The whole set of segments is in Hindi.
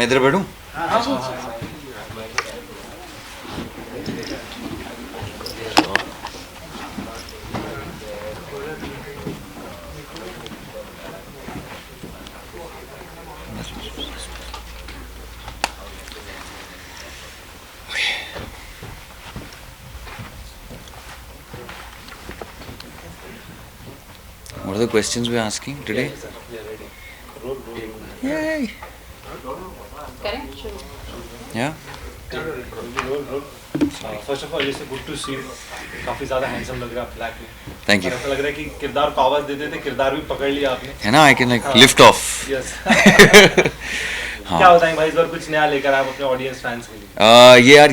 मैं इधर बैठूं? What are the questions we're asking today? Yay! Yeah. First of all जैसे गुड टू सी, काफी ज्यादा हैंडसम लग रहा है ब्लैक में। Thank you. ऐसा लग रहा है कि किरदार को आवाज देते थे, किरदार भी पकड़ लिया आपने। है ना, I can like lift off. Yes. हाँ। क्या बताएं भाई, इस बार कुछ नया लेकर आप अपने ऑडियंस फैंस के लिए? ये यार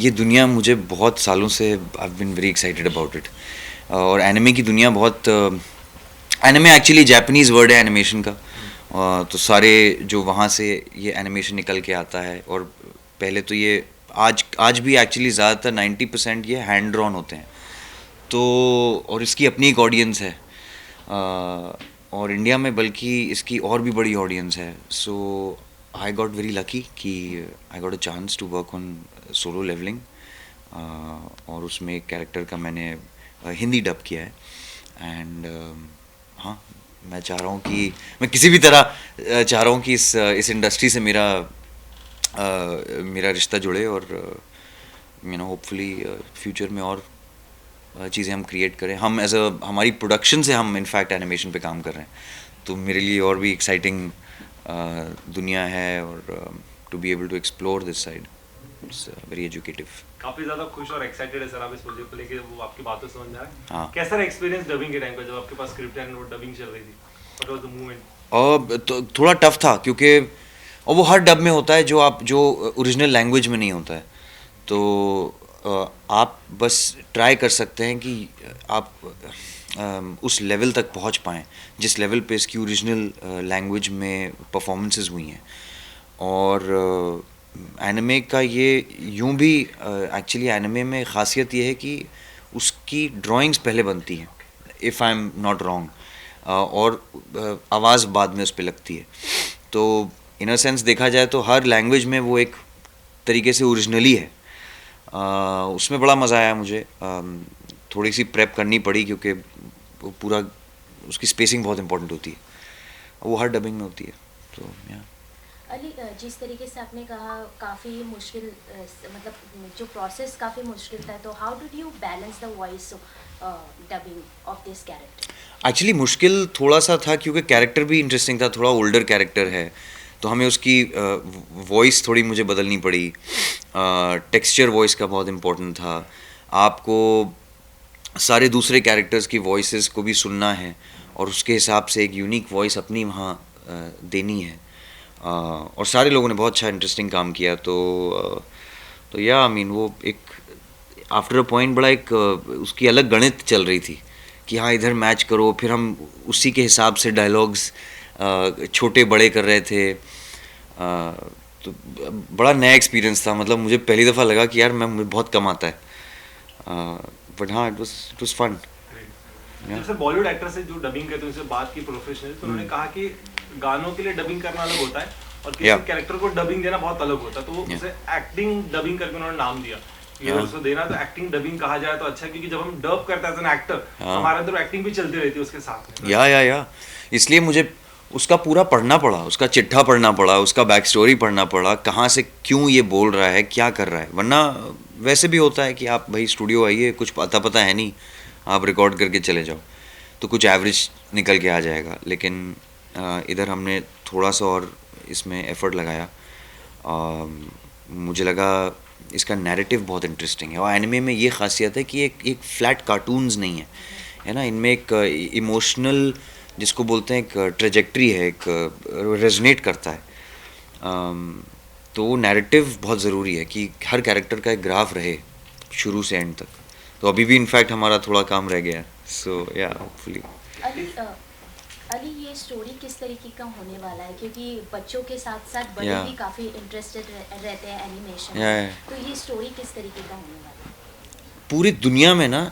ये दुनिया मुझे बहुत सालों से I've been very excited about it. और एनिमे की दुनिया बहुत एनिमे एक्चुअली जापानीज़ वर्ड है एनिमेशन का। तो सारे जो वहाँ से ये एनिमेशन निकल के आता है, और पहले तो ये आज भी एक्चुअली ज़्यादातर 90% ये हैंड ड्रॉन होते हैं। तो और इसकी अपनी एक ऑडियंस है, और इंडिया में बल्कि इसकी और भी बड़ी ऑडियंस है। So I got very lucky कि I got a chance to work on Solo Leveling, और उसमें एक कैरेक्टर का मैंने हिंदी डब किया है। एंड हाँ, मैं चाह रहा हूँ कि मैं किसी भी तरह चाह रहा हूँ कि इस इंडस्ट्री से मेरा रिश्ता जुड़े, और होपफुली फ्यूचर में और चीज़ें हम क्रिएट करें। हम हमारी प्रोडक्शन से हम इनफैक्ट एनिमेशन पे काम कर रहे हैं, तो मेरे लिए और भी एक्साइटिंग दुनिया है, और to be able to explore this side, it's very educative. काफी ज्यादा खुश और एक्साइटेड है सर आप इस प्रोजेक्ट को लेके, वो आपकी बातों से समझ में आ रहा है। हाँ। कैसा रहा एक्सपीरियंस डबिंग के टाइम पे, जब आपके पास स्क्रिप्ट एंड वो डबिंग चल रही थी? What was the movement? तो थोड़ा टफ था, क्योंकि और वो हर डब में होता है जो ओरिजिनल लैंग्वेज में नहीं होता है। तो आप बस ट्राई कर सकते हैं कि आप उस लेवल तक पहुंच पाएँ जिस लेवल पे इसकी ओरिजिनल लैंग्वेज में परफॉर्मेंसेस हुई हैं। और एनिमे का ये यूं भी एक्चुअली एनिमे में ख़ासियत ये है कि उसकी ड्राइंग्स पहले बनती हैं, if I am not wrong, और आवाज़ बाद में उस पर लगती है। तो इन अ सेंस देखा जाए तो हर लैंग्वेज में वो एक तरीके से ओरिजिनली है। उसमें बड़ा मज़ा आया मुझे। थोड़ी सी प्रेप करनी पड़ी, क्योंकि वो पूरा उसकी स्पेसिंग बहुत इंपॉर्टेंट होती है, वो हर डबिंग में होती है। तो या अली, जिस तरीके से आपने कहा काफ़ी मुश्किल, मतलब जो प्रोसेस काफ़ी मुश्किल था, तो how did you balance the voice dubbing of this character? Actually मुश्किल थोड़ा सा था, क्योंकि कैरेक्टर भी इंटरेस्टिंग था, थोड़ा ओल्डर कैरेक्टर है, तो हमें उसकी वॉइस थोड़ी मुझे बदलनी पड़ी। टेक्सचर वॉइस का बहुत इम्पोर्टेंट था। आपको सारे दूसरे कैरेक्टर्स की वॉइसेस को भी सुनना है, और उसके हिसाब से एक यूनिक वॉइस अपनी वहाँ देनी है। और सारे लोगों ने बहुत अच्छा इंटरेस्टिंग काम किया। तो या आई मीन वो एक आफ्टर अ पॉइंट बड़ा एक उसकी अलग गणित चल रही थी कि हाँ इधर मैच करो, फिर हम उसी के हिसाब से डायलॉग्स छोटे बड़े कर रहे थे। तो बड़ा नया एक्सपीरियंस था, मतलब मुझे पहली दफ़ा लगा कि यार मुझे बहुत कम आता है, बट हाँ इट वाज फन। जैसे बॉलीवुड एक्टर से जो डबिंग करते हैं उनसे बात की प्रोफेशनल, तो उन्होंने कहा कि गानों के लिए डबिंग करना अलग होता है और किसी कैरेक्टर को डबिंग देना बहुत अलग होता है। तो वो उसे एक्टिंग डबिंग करके उन्होंने नाम दिया। ये उसको देना तो एक्टिंग डबिंग कहा जाए तो अच्छा है, क्योंकि जब हम डब करते हैं एज एन एक्टर, हमारे अंदर एक्टिंग भी चलती रहती है उसके साथ में। या इसलिए मुझे उसका पूरा पढ़ना पड़ा, उसका चिट्ठा पढ़ना पड़ा, उसका बैक स्टोरी पढ़ना पड़ा, कहाँ से क्यों ये बोल रहा है, क्या कर रहा है। वरना वैसे भी होता है कि आप भाई स्टूडियो आइए, कुछ पता है नहीं, आप रिकॉर्ड करके चले जाओ, तो कुछ एवरेज निकल के आ जाएगा। लेकिन इधर हमने थोड़ा सा और इसमें एफ़र्ट लगाया। मुझे लगा इसका नैरेटिव बहुत इंटरेस्टिंग है, और एनिमे में ये खासियत है कि एक फ्लैट कार्टून्स नहीं है ना, इनमें एक इमोशनल जिसको बोलते हैं एक ट्रेजेक्ट्री है, एक रेजोनेट करता है। तो वो नैरेटिव बहुत ज़रूरी है कि हर कैरेक्टर का एक ग्राफ रहे शुरू से एंड तक। तो अभी भी इनफैक्ट हमारा थोड़ा काम रह गया है। सो या होपफुली अली, ये स्टोरी किस तरीके का होने वाला है, क्योंकि बच्चों के साथ साथ बड़े भी काफ़ी इंटरेस्टेड रहते हैं एनिमेशन में, तो ये स्टोरी किस तरीके का होने वाला है? पूरी दुनिया में ना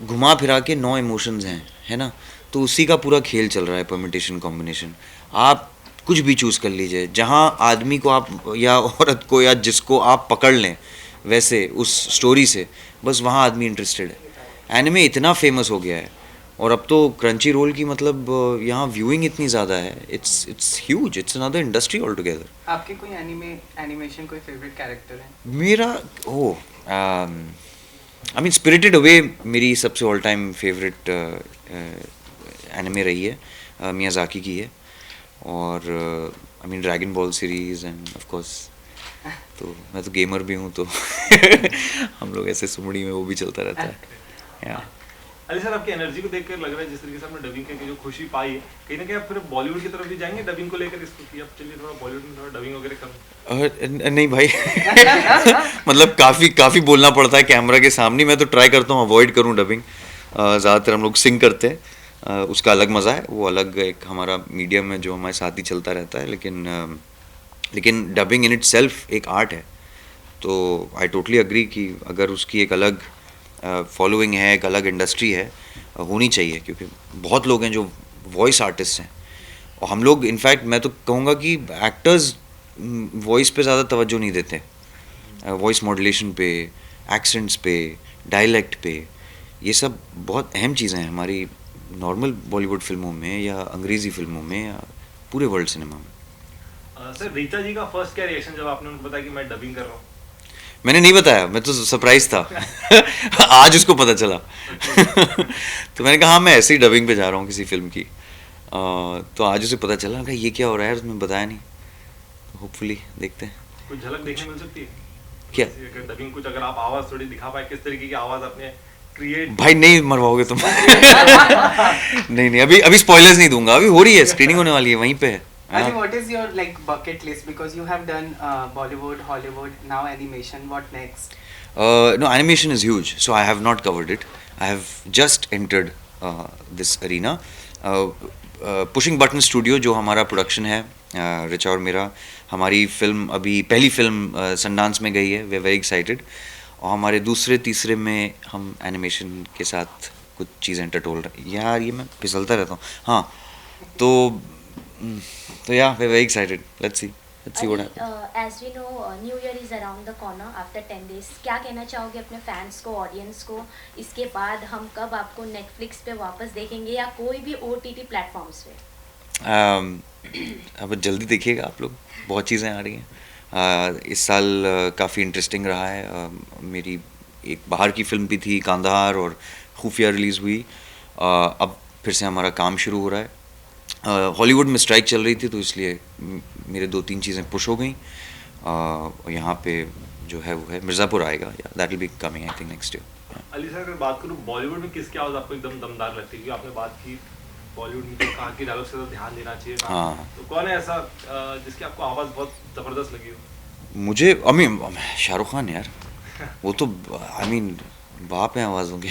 घुमा फिरा के 9 इमोशंस हैं, है ना, तो उसी का पूरा खेल चल रहा है, परमिटेशन कॉम्बिनेशन। आप कुछ भी चूज़ कर लीजिए, जहाँ आदमी को आप या औरत को या जिसको आप पकड़ लें वैसे उस स्टोरी से, बस वहाँ आदमी इंटरेस्टेड है। एनिमे इतना फेमस हो गया है, और अब तो क्रंची रोल की मतलब यहाँ व्यूइंग इतनी ज़्यादा है, it's huge, it's another industry all together. आपके कोई एनिमेशन कोई फेवरेट कैरेक्टर है? मेरा आई मीन स्पिरिटेड अवे मेरी सबसे ऑल टाइम फेवरेट एनिमे रही है, मियाज़ाकी की है, और I mean dragon ball series end of course, तो मैं तो गेमर भी हूँ, तो हम लोग ऐसे सुमड़ी में वो भी चलता रहता है। या अली सर, आपकी एनर्जी को देखकर लग रहा है जिस तरीके से आपने डबिंग करके जो खुशी पाई है, कहीं ना कहीं आप फिर बॉलीवुड की तरफ भी जाएंगे डबिंग को लेकर इसको, कि अब चलिए थोड़ा बॉलीवुड में थोड़ा डबिंग वगैरह करें? नहीं भाई मतलब काफ़ी बोलना पड़ता है कैमरा के सामने। मैं तो ट्राई करता हूँ अवॉइड करूँ डबिंग। ज़्यादातर हम लोग सिंग करते हैं, उसका अलग मज़ा है, वो अलग एक हमारा मीडियम है जो हमारे साथ ही चलता रहता है, लेकिन डबिंग इन इट सेल्फ एक आर्ट है। तो आई टोटली अग्री कि अगर उसकी एक अलग फॉलोइंग है, एक अलग इंडस्ट्री है, होनी चाहिए, क्योंकि बहुत लोग हैं जो वॉइस आर्टिस्ट हैं, और हम लोग इनफैक्ट मैं तो कहूँगा कि एक्टर्स वॉइस पे ज़्यादा तवज्जो नहीं देते, वॉइस मॉड्यूलेशन पे, एक्सेंट्स पे, डायलेक्ट पे, ये सब बहुत अहम चीज़ें हैं हमारी नॉर्मल बॉलीवुड फिल्मों में या अंग्रेज़ी फिल्मों में या पूरे वर्ल्ड सिनेमा में। सर, रीता जी का फर्स्ट क्या रिएक्शन जब आपने उनको बताया कि मैं डबिंग कर रहा हूँ? मैंने नहीं बताया, मैं तो सरप्राइज था आज उसको पता चला तो मैंने कहा हाँ मैं ऐसे ही डबिंग पे जा रहा हूँ किसी फिल्म की, तो आज उसे पता चला, कहा ये क्या हो रहा है, उसने बताया नहीं, होपफुली देखते हैं कुछ झलक देखने मिल सकती है क्या डबिंग, कुछ अगर आप आवाज़ थोड़ी दिखा पाए, किस तरीके की आवाज़ आपने क्रिएट? भाई नहीं मरवाओगे तुम नहीं अभी स्पॉयलर्स नहीं दूंगा, अभी हो रही है, स्क्रीनिंग होने वाली है, वहीं पे है। What is your like bucket list, because you have done Bollywood, Hollywood, now animation, what next? No, animation is huge, so I have not covered it. I have just entered this arena. Pushing Button Studio जो हमारा प्रोडक्शन है, रिचा और मेरा, हमारी फिल्म अभी पहली फिल्म सनडांस में गई है, वी आर वेरी एक्साइटेड, और हमारे दूसरे तीसरे में हम एनिमेशन के साथ कुछ चीज़ें टटोल रहे। यार ये मैं फिसलता रहता हूँ, हाँ, तो या we are very excited, let's see what happens. As we know, New Year is around the corner after 10 days. क्या कहना चाहोगे अपने फैंस को, ऑडियंस को? इसके बाद हम कब आपको नेटफ्लिक्स पे वापस देखेंगे या कोई भी OTT प्लेटफॉर्म्स पे? अब जल्दी देखिएगा आप लोग, बहुत चीज़ें आ रही हैं। इस साल काफ़ी इंटरेस्टिंग रहा है। मेरी एक बाहर की फिल्म भी थी कांधार, और खुफिया रिलीज़ हुई। अब फिर से हमारा काम शुरू हो रहा है। हॉलीवुड में स्ट्राइक चल रही थी, तो इसलिए मेरे 2-3 चीज़ें पुश हो गई। यहाँ पे जो है वो है मिर्ज़ापुर आएगा, that will be coming I think next year. Ali sir, अगर बात करूँ बॉलीवुड में किसकी आवाज़ आपको एकदम दमदार लगती है? क्योंकि आपने बात की बॉलीवुड में, तो कहा कि डायलॉग से तो ध्यान देना चाहिए, हाँ, तो कौन है ऐसा जिसकी आपको आवाज़ बहुत ज़बरदस्त लगी हो? मुझे शाहरुख खान यार, वो तो आई मीन बाप हैं आवाज़ों के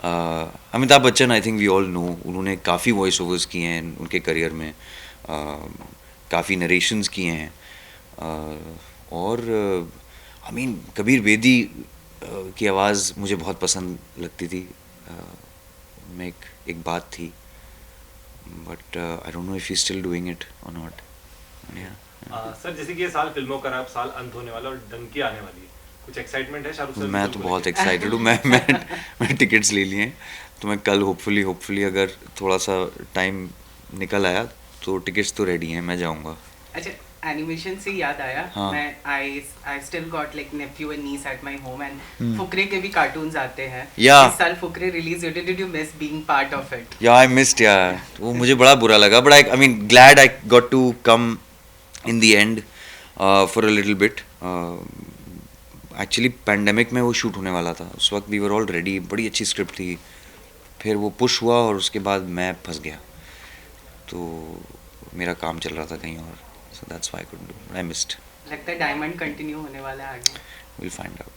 Amitabh Bachchan, I think we all know, उन्होंने काफ़ी वॉइस ओवर्स किए हैं उनके करियर में, काफ़ी नरेशंस किए हैं, और आई मीन कबीर बेदी की आवाज़ मुझे बहुत पसंद लगती थी। मैं एक बात थी, but I don't know if he still doing it और नॉट। सर, जैसे कि ये साल फिल्मों का साल अंत होने वाला और डंकी आने वाली है, कुछ एक्साइटमेंट है शाहरुख सर? मैं तो बहुत एक्साइटेड हूँ। मैं टिकट्स ले लिए हैं, तो मैं कल होपफुली अगर थोड़ा सा टाइम निकल आया तो टिकट्स तो रेडी हैं, मैं जाऊँगा। अच्छा, एनिमेशन से याद आया, हाँ. मैं I still got like nephew and niece at my home, and Fukrey के भी कार्टून्स आते हैं। Yeah. इस साल फुकरे रिलीज हुए, did you miss being part of it? या आई मिस्ड यार, वो मुझे बड़ा बुरा लगा, but I mean glad I got to come in the end for a little bit. Actually pandemic में वो शूट होने वाला था, उस वक्त वी वर ऑल रेडी, बड़ी अच्छी स्क्रिप्ट थी, फिर वो पुश हुआ और उसके बाद मैं फंस गया, तो मेरा काम चल रहा था कहीं और, so that's why I couldn't do, I missed. लगता है डायमंड कंटिन्यू होने वाला है आगे, will find out.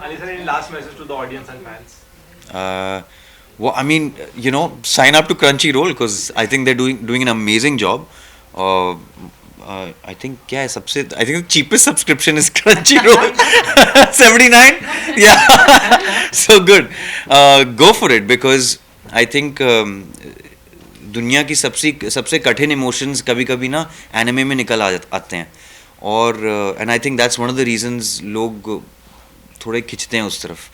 Ali sir, any last message to the audience and fans? Well, I mean, you know, sign up to Crunchyroll because I think they're doing an amazing job. I think क्या है सबसे, I think the cheapest subscription is Crunchyroll, 79. Yeah, so good. Go for it because I think दुनिया की सबसे कठिन इमोशंस कभी कभी ना एनिमे में निकल आते हैं, और and I think that's one of the reasons लोग थोड़े खिंचते हैं उस तरफ।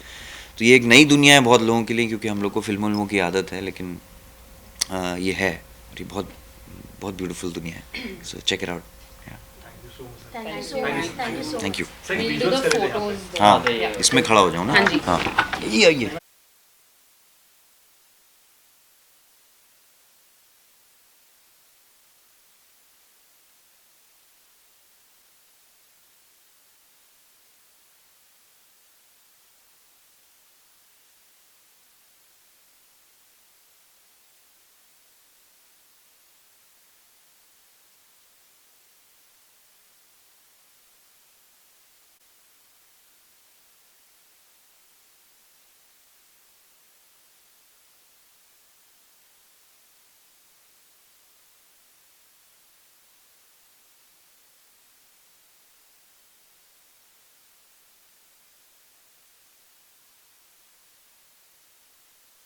तो ये एक नई दुनिया है बहुत लोगों के लिए, क्योंकि हम लोग को फिल्मों की आदत है, लेकिन ये है, और ये बहुत बहुत ब्यूटीफुल दुनिया है। So check it out. Thank you so much. Thank you so much. Thank you. Sir We'll do the visuals कर देते हैं photos. हाँ, इसमें खड़ा हो जाऊँ ना। हाँ जी। हाँ, ये आइए।